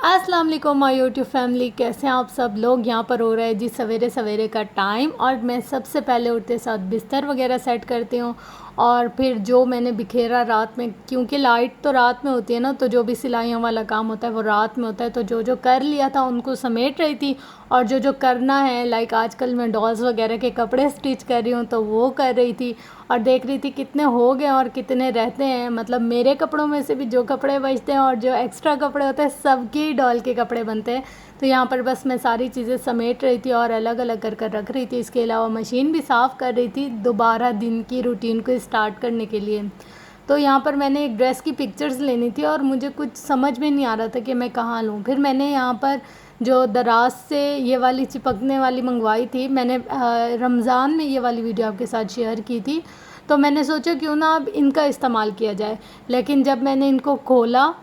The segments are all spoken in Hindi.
अस्सलाम वालेकुम माय यूट्यूब फैमिली, कैसे हैं आप सब लोग। यहाँ पर हो रहा है जी सवेरे सवेरे का टाइम और मैं सबसे पहले उठते साथ बिस्तर वगैरह सेट करती हूँ और फिर जो मैंने बिखेरा रात में, क्योंकि लाइट तो रात में होती है ना, तो जो भी सिलाइयों वाला काम होता है वो रात में होता है। तो जो जो कर लिया था उनको समेट रही थी और जो जो करना है, लाइक आजकल मैं डॉल्स वगैरह के कपड़े स्टिच कर रही हूँ तो वो कर रही थी और देख रही थी कितने हो गए और कितने रहते हैं। मतलब मेरे कपड़ों में से भी जो कपड़े बचते हैं और जो एक्स्ट्रा कपड़े होते हैं सबकी डॉल के कपड़े बनते हैं। तो यहाँ पर बस मैं सारी चीज़ें समेट रही थी और अलग अलग कर कर रख रही थी। इसके अलावा मशीन भी साफ़ कर रही थी दोबारा दिन की रूटीन को स्टार्ट करने के लिए। तो यहाँ पर मैंने एक ड्रेस की पिक्चर्स लेनी थी और मुझे कुछ समझ में नहीं आ रहा था कि मैं कहाँ लूँ। फिर मैंने यहाँ पर जो दराज से ये वाली चिपकने वाली मंगवाई थी, मैंने रमज़ान में ये वाली वीडियो आपके साथ शेयर की थी, तो मैंने सोचा क्यों ना अब इनका इस्तेमाल किया जाए। लेकिन जब मैंने इनको खोला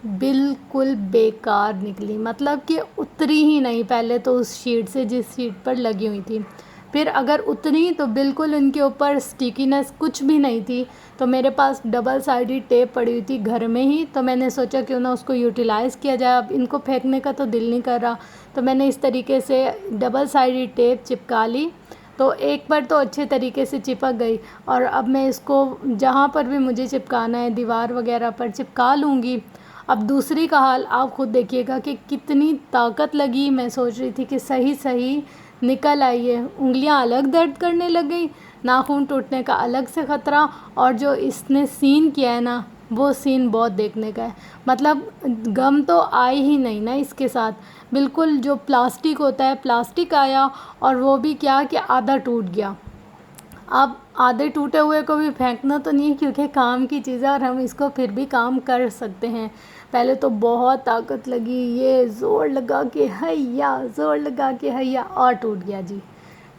बिल्कुल बेकार निकली, मतलब कि उतरी ही नहीं पहले तो उस शीट से जिस शीट पर लगी हुई थी। फिर अगर उतरी तो बिल्कुल इनके ऊपर स्टिकीनेस कुछ भी नहीं थी। तो मेरे पास डबल साइडेड टेप पड़ी हुई थी घर में ही, तो मैंने सोचा क्यों ना उसको यूटिलाइज़ किया जाए। अब इनको फेंकने का तो दिल नहीं कर रहा, तो मैंने इस तरीके से डबल साइडेड टेप चिपका ली। तो एक बार तो अच्छे तरीके से चिपक गई और अब मैं इसको जहाँ पर भी मुझे चिपकाना है दीवार वगैरह पर चिपका लूँगी। अब दूसरी का हाल आप खुद देखिएगा कि कितनी ताकत लगी। मैं सोच रही थी कि सही सही निकल आई है, उंगलियां अलग दर्द करने लग गई, नाखून टूटने का अलग से ख़तरा, और जो इसने सीन किया है ना वो सीन बहुत देखने का है। मतलब गम तो आए ही नहीं ना इसके साथ। बिल्कुल जो प्लास्टिक होता है प्लास्टिक आया और वो भी क्या कि आधा टूट गया। अब आधे टूटे हुए को भी फेंकना तो नहीं है क्योंकि काम की चीज़ है और हम इसको फिर भी काम कर सकते हैं। पहले तो बहुत ताकत लगी, ये ज़ोर लगा के हैया, ज़ोर लगा के हैया, और टूट गया जी।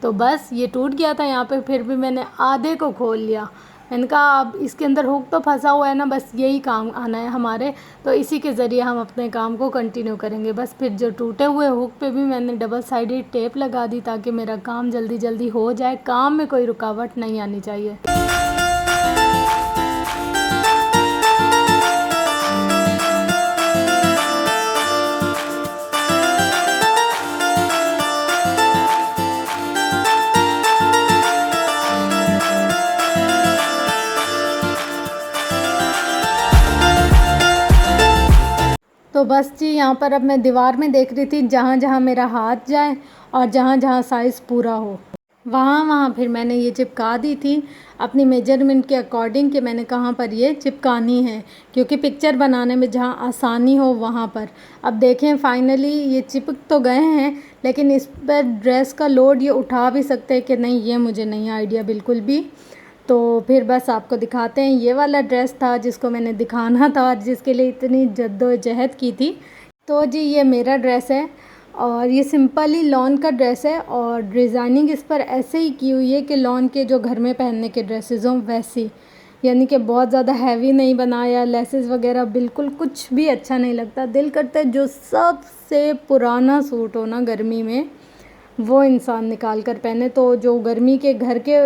तो बस ये टूट गया था यहाँ पे, फिर भी मैंने आधे को खोल लिया। मैंने कहा अब इसके अंदर हुक तो फंसा हुआ है ना, बस यही काम आना है हमारे, तो इसी के ज़रिए हम अपने काम को कंटिन्यू करेंगे। बस फिर जो टूटे हुए हुक पे भी मैंने डबल साइडेड टेप लगा दी ताकि मेरा काम जल्दी जल्दी हो जाए, काम में कोई रुकावट नहीं आनी चाहिए। तो बस जी यहाँ पर अब मैं दीवार में देख रही थी जहाँ जहाँ मेरा हाथ जाए और जहाँ जहाँ साइज़ पूरा हो वहाँ वहाँ फिर मैंने ये चिपका दी थी अपनी मेजरमेंट के अकॉर्डिंग कि मैंने कहाँ पर ये चिपकानी है, क्योंकि पिक्चर बनाने में जहाँ आसानी हो वहाँ पर। अब देखें फाइनली ये चिपक तो गए हैं, लेकिन इस पर ड्रेस का लोड ये उठा भी सकते हैं कि नहीं, ये मुझे नहीं आइडिया बिल्कुल भी। तो फिर बस आपको दिखाते हैं, ये वाला ड्रेस था जिसको मैंने दिखाना था और जिसके लिए इतनी जद्दोजहद की थी। तो जी ये मेरा ड्रेस है और ये सिंपल ही लॉन का ड्रेस है और डिज़ाइनिंग इस पर ऐसे ही की हुई है कि लॉन के जो घर में पहनने के ड्रेसेस हों वैसी, यानी कि बहुत ज़्यादा हैवी नहीं बनाया, लेसेस वगैरह बिल्कुल कुछ भी अच्छा नहीं लगता। दिल करता है जो सबसे पुराना सूट हो ना गर्मी में वो इंसान निकाल कर पहने। तो जो गर्मी के घर के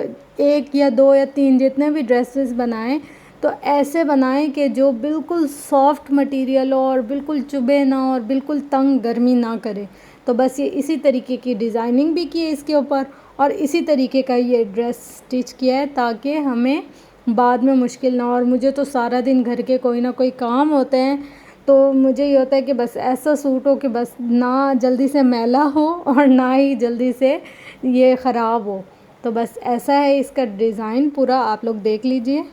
1 या 2 या 3 जितने भी ड्रेसेस बनाएं तो ऐसे बनाएं कि जो बिल्कुल सॉफ्ट मटेरियल हो और बिल्कुल चुभे ना और बिल्कुल तंग गर्मी ना करे। तो बस ये इसी तरीके की डिज़ाइनिंग भी की है इसके ऊपर और इसी तरीके का ये ड्रेस स्टिच किया है ताकि हमें बाद में मुश्किल ना हो। और मुझे तो सारा दिन घर के कोई ना कोई काम होते हैं, तो मुझे ये होता है कि बस ऐसा सूट हो कि बस ना जल्दी से मैला हो और ना ही जल्दी से ये ख़राब हो। तो बस ऐसा है इसका डिज़ाइन पूरा, आप लोग देख लीजिए।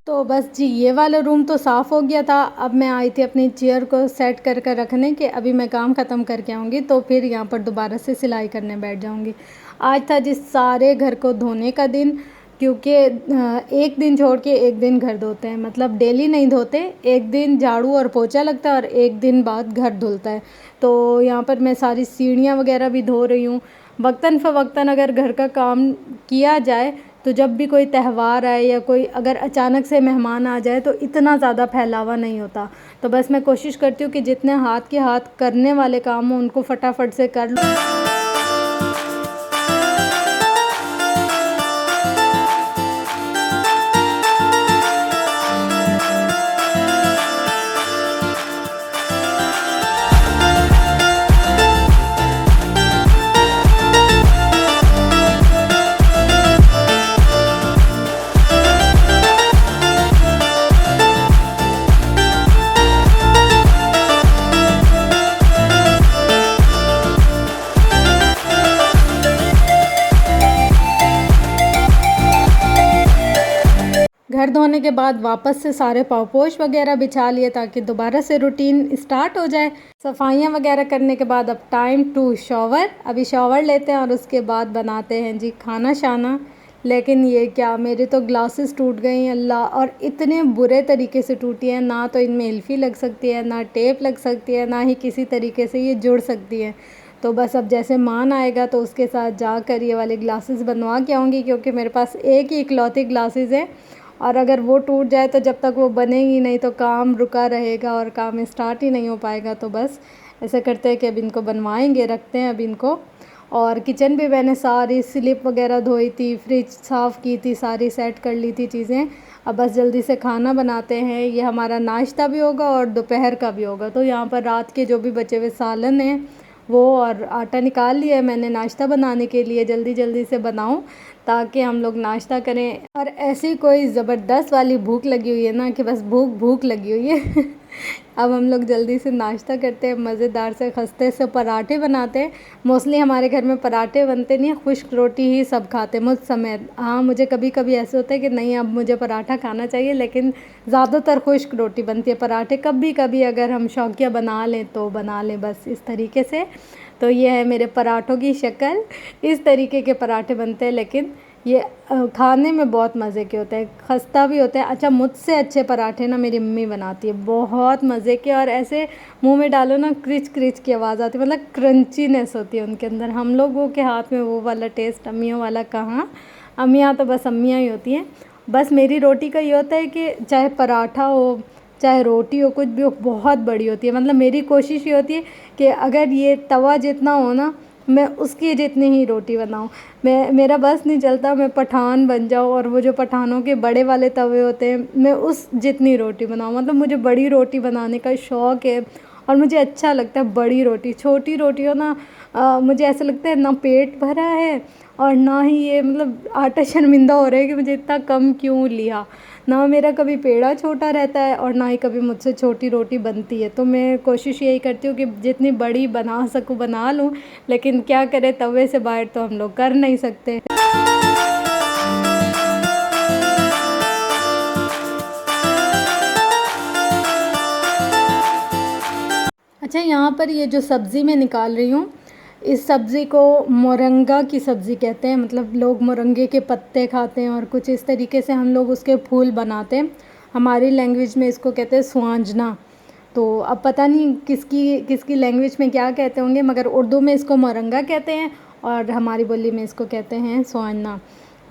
तो बस जी ये वाला रूम तो साफ़ हो गया था। अब मैं आई थी अपनी चेयर को सेट कर कर रखने के, अभी मैं काम ख़त्म करके आऊँगी तो फिर यहाँ पर दोबारा से सिलाई करने बैठ जाऊँगी। आज था जिस सारे घर को धोने का दिन, क्योंकि एक दिन छोड़ के एक दिन घर धोते हैं, मतलब डेली नहीं धोते, एक दिन झाड़ू और पोछा लगता है और एक दिन बाद घर धुलता है। तो यहाँ पर मैं सारी सीढ़ियाँ वगैरह भी धो रही हूँ। वक्तन फ़वक्तन अगर घर का काम किया जाए तो जब भी कोई त्यौहार आए या कोई अगर अचानक से मेहमान आ जाए तो इतना ज़्यादा फैलावा नहीं होता। तो बस मैं कोशिश करती हूँ कि जितने हाथ के हाथ करने वाले काम हों उनको फटाफट से कर लूँ। घर धोने के बाद वापस से सारे पापोश वगैरह बिछा लिए ताकि दोबारा से रूटीन स्टार्ट हो जाए। सफाइयाँ वगैरह करने के बाद अब टाइम टू शॉवर। अभी शॉवर लेते हैं और उसके बाद बनाते हैं जी खाना शाना। लेकिन ये क्या, मेरे तो ग्लासेस टूट गई अल्लाह, और इतने बुरे तरीके से टूटी हैं, ना तो इनमें एल्फी लग सकती है, ना टेप लग सकती है, ना ही किसी तरीके से ये जुड़ सकती है। तो बस अब जैसे मान आएगा तो उसके साथ जाकर ये वाले ग्लासेस बनवा के आऊँगी, क्योंकि मेरे पास एक ही इकलौती ग्लासेस है और अगर वो टूट जाए तो जब तक वो बनेगी नहीं तो काम रुका रहेगा और काम स्टार्ट ही नहीं हो पाएगा। तो बस ऐसे करते हैं कि अब इनको बनवाएंगे, रखते हैं अब इनको। और किचन भी मैंने सारी स्लिप वगैरह धोई थी, फ्रिज साफ़ की थी, सारी सेट कर ली थी चीज़ें। अब बस जल्दी से खाना बनाते हैं। ये हमारा नाश्ता भी होगा और दोपहर का भी होगा। तो यहाँ पर रात के जो भी बचे हुए सालन हैं वो, और आटा निकाल लिया है मैंने नाश्ता बनाने के लिए, जल्दी जल्दी से बनाऊं ताकि हम लोग नाश्ता करें। और ऐसी कोई ज़बरदस्त वाली भूख लगी हुई है ना कि बस भूख लगी हुई है। अब हम लोग जल्दी से नाश्ता करते हैं, मज़ेदार से खस्ते से पराठे बनाते हैं। मोस्टली हमारे घर में पराठे बनते नहीं हैं, खुश्क रोटी ही सब खाते हैं मुझ समेत। हाँ, मुझे कभी कभी ऐसे होता है कि नहीं अब मुझे पराठा खाना चाहिए, लेकिन ज़्यादातर खुश्क रोटी बनती है। पराठे कभी कभी अगर हम शौकिया बना लें तो बना लें, बस इस तरीके से। तो ये है मेरे पराठों की शक्ल, इस तरीके के पराठे बनते हैं। लेकिन ये खाने में बहुत मज़े के होते हैं, खस्ता भी होते हैं। अच्छा, मुझसे अच्छे पराठे ना मेरी मम्मी बनाती है, बहुत मज़े के, और ऐसे मुंह में डालो ना क्रिच क्रिच की आवाज़ आती है, मतलब क्रंचीनेस होती है उनके अंदर। हम लोगों के हाथ में वो वाला टेस्ट अम्मियों वाला कहाँ, अम्मियाँ तो बस अम्मियाँ ही होती हैं। बस मेरी रोटी का ये होता है कि चाहे पराठा हो चाहे रोटी हो, कुछ भी हो, बहुत बड़ी होती है। मतलब मेरी कोशिश ये होती है कि अगर ये तवा जितना हो ना, मैं उसकी जितनी ही रोटी बनाऊँ। मेरा बस नहीं चलता मैं पठान बन जाऊँ और वो जो पठानों के बड़े वाले तवे होते हैं मैं उस जितनी रोटी बनाऊँ। मतलब मुझे बड़ी रोटी बनाने का शौक़ है और मुझे अच्छा लगता है बड़ी रोटी। छोटी रोटी हो ना, मुझे ऐसा लगता है ना पेट भरा है और ना ही ये मतलब आटा शर्मिंदा हो रहा है कि मुझे इतना कम क्यों लिया। ना मेरा कभी पेड़ा छोटा रहता है और ना ही कभी मुझसे छोटी रोटी बनती है। तो मैं कोशिश यही करती हूँ कि जितनी बड़ी बना सकूँ बना लूँ, लेकिन क्या करें, तवे से बाहर तो हम लोग कर नहीं सकते। अच्छा, यहाँ पर ये जो सब्ज़ी मैं निकाल रही हूँ, इस सब्ज़ी को मोरंगा की सब्ज़ी कहते हैं। मतलब लोग मोरंगे के पत्ते खाते हैं और कुछ इस तरीके से हम लोग उसके फूल बनाते हैं। हमारी लैंग्वेज में इसको कहते हैं स्वांजना। तो अब पता नहीं किसकी किसकी लैंग्वेज में क्या कहते होंगे, मगर उर्दू में इसको मोरंगा कहते हैं और हमारी बोली में इसको कहते हैं स्वांजना।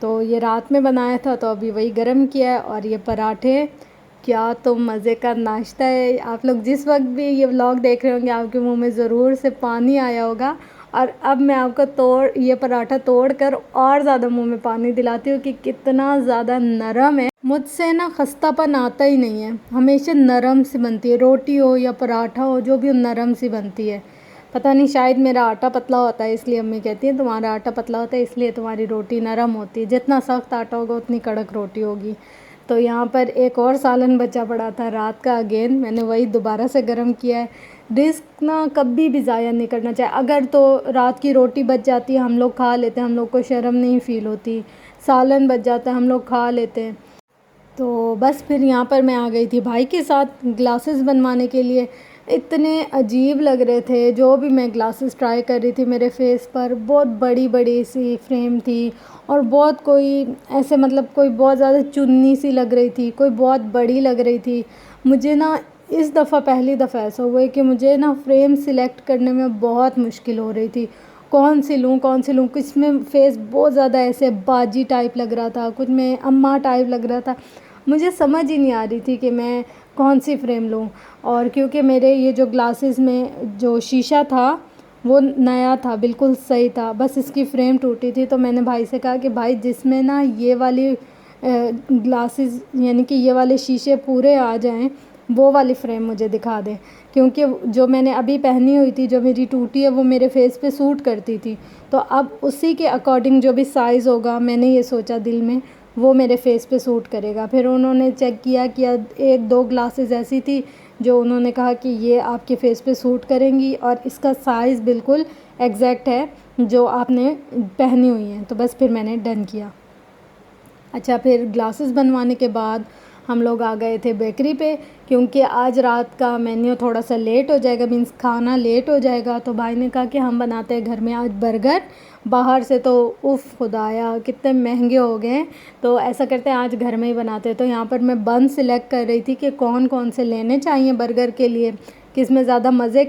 तो ये रात में बनाया था तो अभी वही गर्म किया है। और ये पराठे, क्या तो मज़े का नाश्ता है। आप लोग जिस वक्त भी ये व्लॉग देख रहे होंगे आपके मुंह में ज़रूर से पानी आया होगा। और अब मैं आपको ये पराठा तोड़ कर और ज़्यादा मुंह में पानी दिलाती हूँ कि कितना ज़्यादा नरम है। मुझसे ना खस्तापन आता ही नहीं है, हमेशा नरम सी बनती है। रोटी हो या पराठा हो, जो भी हो नरम सी बनती है। पता नहीं, शायद मेरा आटा पतला होता है इसलिए अम्मी कहती है तुम्हारा आटा पतला होता है इसलिए तुम्हारी रोटी नरम होती है। जितना सख्त आटा होगा उतनी कड़क रोटी होगी। तो यहाँ पर एक और सालन बचा पड़ा था रात का, अगेन मैंने वही दोबारा से गर्म किया है। रिस्क ना कभी भी ज़ाया नहीं करना चाहिए। अगर तो रात की रोटी बच जाती है हम लोग खा लेते हैं, हम लोग को शर्म नहीं फ़ील होती। सालन बच जाता है हम लोग खा लेते हैं। तो बस फिर यहाँ पर मैं आ गई थी भाई के साथ ग्लासेस बनवाने के लिए। इतने अजीब लग रहे थे जो भी मैं ग्लासेस ट्राई कर रही थी मेरे फेस पर। बहुत बड़ी बड़ी सी फ्रेम थी और बहुत कोई ऐसे मतलब कोई बहुत ज़्यादा चुन्नी सी लग रही थी, कोई बहुत बड़ी लग रही थी। मुझे ना इस दफ़ा पहली दफ़ा ऐसा हुआ है कि मुझे ना फ्रेम सिलेक्ट करने में बहुत मुश्किल हो रही थी। कौन सी लूँ कौन सी लूँ, कुछ में फ़ेस बहुत ज़्यादा ऐसे बाजी टाइप लग रहा था, कुछ में अम्मा टाइप लग रहा था। मुझे समझ ही नहीं आ रही थी कि मैं कौन सी फ्रेम लूँ। और क्योंकि मेरे ये जो ग्लासेस में जो शीशा था वो नया था, बिल्कुल सही था, बस इसकी फ्रेम टूटी थी। तो मैंने भाई से कहा कि भाई जिसमें ना ये वाली ग्लासेस यानी कि ये वाले शीशे पूरे आ जाएं वो वाली फ्रेम मुझे दिखा दें, क्योंकि जो मैंने अभी पहनी हुई थी जो मेरी टूटी है वो मेरे फेस पे सूट करती थी। तो अब उसी के अकॉर्डिंग जो भी साइज़ होगा, मैंने ये सोचा दिल में, वो मेरे फेस पे सूट करेगा। फिर उन्होंने चेक किया एक दो ग्लासेस ऐसी थी जो उन्होंने कहा कि ये आपके फेस पे सूट करेंगी और इसका साइज़ बिल्कुल एग्जैक्ट है जो आपने पहनी हुई है। तो बस फिर मैंने डन किया। अच्छा, फिर ग्लासेस बनवाने के बाद हम लोग आ गए थे बेकरी पे, क्योंकि आज रात का मेन्यू थोड़ा सा लेट हो जाएगा, मीन्स खाना लेट हो जाएगा। तो भाई ने कहा कि हम बनाते हैं घर में आज बर्गर, बाहर से तो उफ़ खुदाया कितने महंगे हो गए, तो ऐसा करते हैं आज घर में ही बनाते हैं। तो यहाँ पर मैं बन सिलेक्ट कर रही थी कि कौन कौन से लेने चाहिए बर्गर के लिए, किस में ज़्यादा मज़े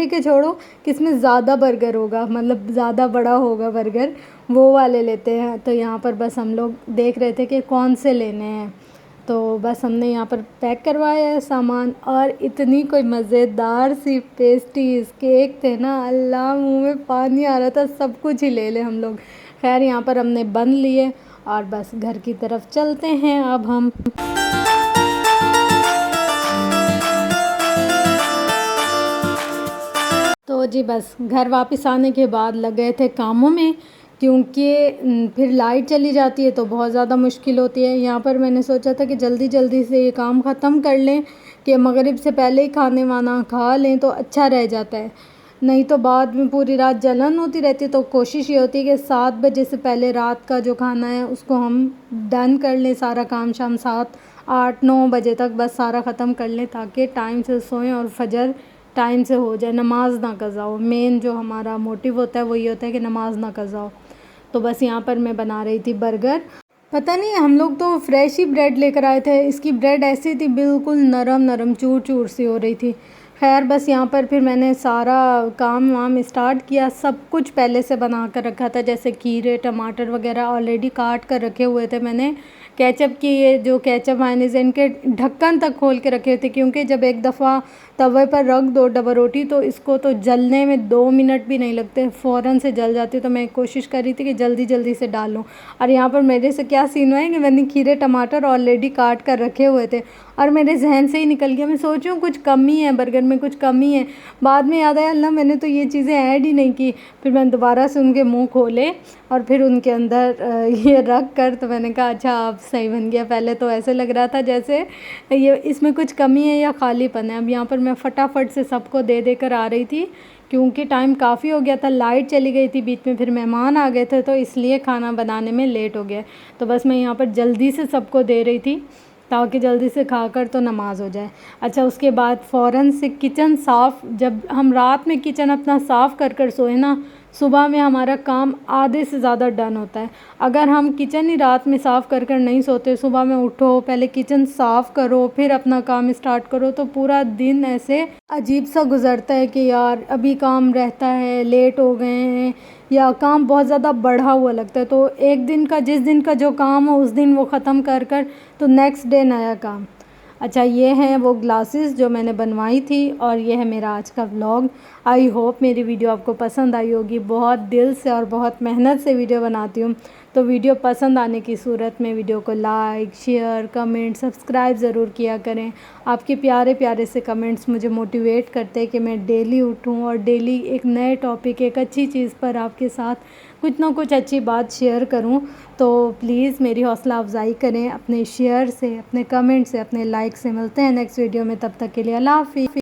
के छोड़ो, किस में ज़्यादा बर्गर होगा, मतलब ज़्यादा बड़ा होगा बर्गर, वो वाले लेते हैं। तो यहाँ पर बस हम लोग देख रहे थे कि कौन से लेने हैं। तो बस हमने यहाँ पर पैक करवाया है सामान, और इतनी कोई मज़ेदार सी पेस्ट्रीज़ केक थे ना, अल्लाह मुंह में पानी आ रहा था, सब कुछ ही ले ले हम लोग। खैर यहाँ पर हमने बन लिए और बस घर की तरफ चलते हैं अब हम। तो जी बस घर वापस आने के बाद लग गए थे कामों में, क्योंकि फिर लाइट चली जाती है तो बहुत ज़्यादा मुश्किल होती है। यहाँ पर मैंने सोचा था कि जल्दी जल्दी से ये काम ख़त्म कर लें कि मगरिब से पहले ही खाने वाना खा लें तो अच्छा रह जाता है, नहीं तो बाद में पूरी रात जलन होती रहती है। तो कोशिश ये होती है कि 7 बजे से पहले रात का जो खाना है उसको हम डन कर लें, सारा काम शाम 7-8-9 बजे तक बस सारा ख़त्म कर लें, ताकि टाइम से सोएं और फजर टाइम से हो जाए, नमाज ना कज़ा हो। मेन जो हमारा मोटिव होता है वो ये होता है कि नमाज ना कज़ा हो। तो बस यहाँ पर मैं बना रही थी बर्गर। पता नहीं हम लोग तो फ्रेश ही ब्रेड लेकर आए थे, इसकी ब्रेड ऐसी थी बिल्कुल नरम नरम चूर चूर सी हो रही थी। खैर बस यहाँ पर फिर मैंने सारा काम वाम स्टार्ट किया, सब कुछ पहले से बना कर रखा था, जैसे खीरे टमाटर वगैरह ऑलरेडी काट कर रखे हुए थे मैंने। केचप की ये जो केचप मायोनीज़ इनके ढक्कन तक खोल के रखे थे, क्योंकि जब एक दफ़ा तवे पर रख दो डबल रोटी तो इसको तो जलने में 2 मिनट भी नहीं लगते, फ़ौरन से जल जाती। तो मैं कोशिश कर रही थी कि जल्दी जल्दी से डालूं, और यहाँ पर मेरे से क्या सीन हुआ है कि मैंने खीरे टमाटर ऑलरेडी काट कर रखे हुए थे और मेरे जहन से ही निकल गया। मैं सोच रही हूँ कुछ कमी है बर्गर में, कुछ कमी है, बाद में याद आया अल्लाह मैंने तो ये चीज़ें ऐड ही नहीं की। फिर मैंने दोबारा से उनके मुँह खोले और फिर उनके अंदर ये रख कर, तो मैंने कहा अच्छा अब सही बन गया। पहले तो ऐसे लग रहा था जैसे ये इसमें कुछ कमी है या खालीपन है। अब यहाँ पर मैं फटाफट से सबको दे देकर आ रही थी, क्योंकि टाइम काफ़ी हो गया था, लाइट चली गई थी बीच में, फिर मेहमान आ गए थे, तो इसलिए खाना बनाने में लेट हो गया। तो बस मैं यहाँ पर जल्दी से सबको दे रही थी ताकि जल्दी से खाकर तो नमाज़ हो जाए। अच्छा, उसके बाद फ़ौरन से किचन साफ़, जब हम रात में किचन अपना साफ़ कर कर सोए ना, सुबह में हमारा काम आधे से ज़्यादा डन होता है। अगर हम किचन ही रात में साफ़ कर कर नहीं सोते, सुबह में उठो पहले किचन साफ़ करो फिर अपना काम स्टार्ट करो, तो पूरा दिन ऐसे अजीब सा गुज़रता है कि यार अभी काम रहता है, लेट हो गए हैं, या काम बहुत ज़्यादा बढ़ा हुआ लगता है। तो एक दिन का, जिस दिन का जो काम हो उस दिन वो ख़त्म कर कर तो नेक्स्ट डे नया काम। अच्छा, ये हैं वो ग्लासेस जो मैंने बनवाई थी, और ये है मेरा आज का व्लॉग। आई होप मेरी वीडियो आपको पसंद आई होगी। बहुत दिल से और बहुत मेहनत से वीडियो बनाती हूँ, तो वीडियो पसंद आने की सूरत में वीडियो को लाइक शेयर कमेंट सब्सक्राइब ज़रूर किया करें। आपके प्यारे प्यारे से कमेंट्स मुझे मोटिवेट करते हैं कि मैं डेली उठूँ और डेली एक नए टॉपिक, एक अच्छी चीज़ पर आपके साथ कुछ ना कुछ अच्छी बात शेयर करूं। तो प्लीज़ मेरी हौसला अफजाई करें अपने शेयर से, अपने कमेंट से, अपने लाइक से। मिलते हैं नेक्स्ट वीडियो में, तब तक के लिए अल्लाह हाफ़िज़।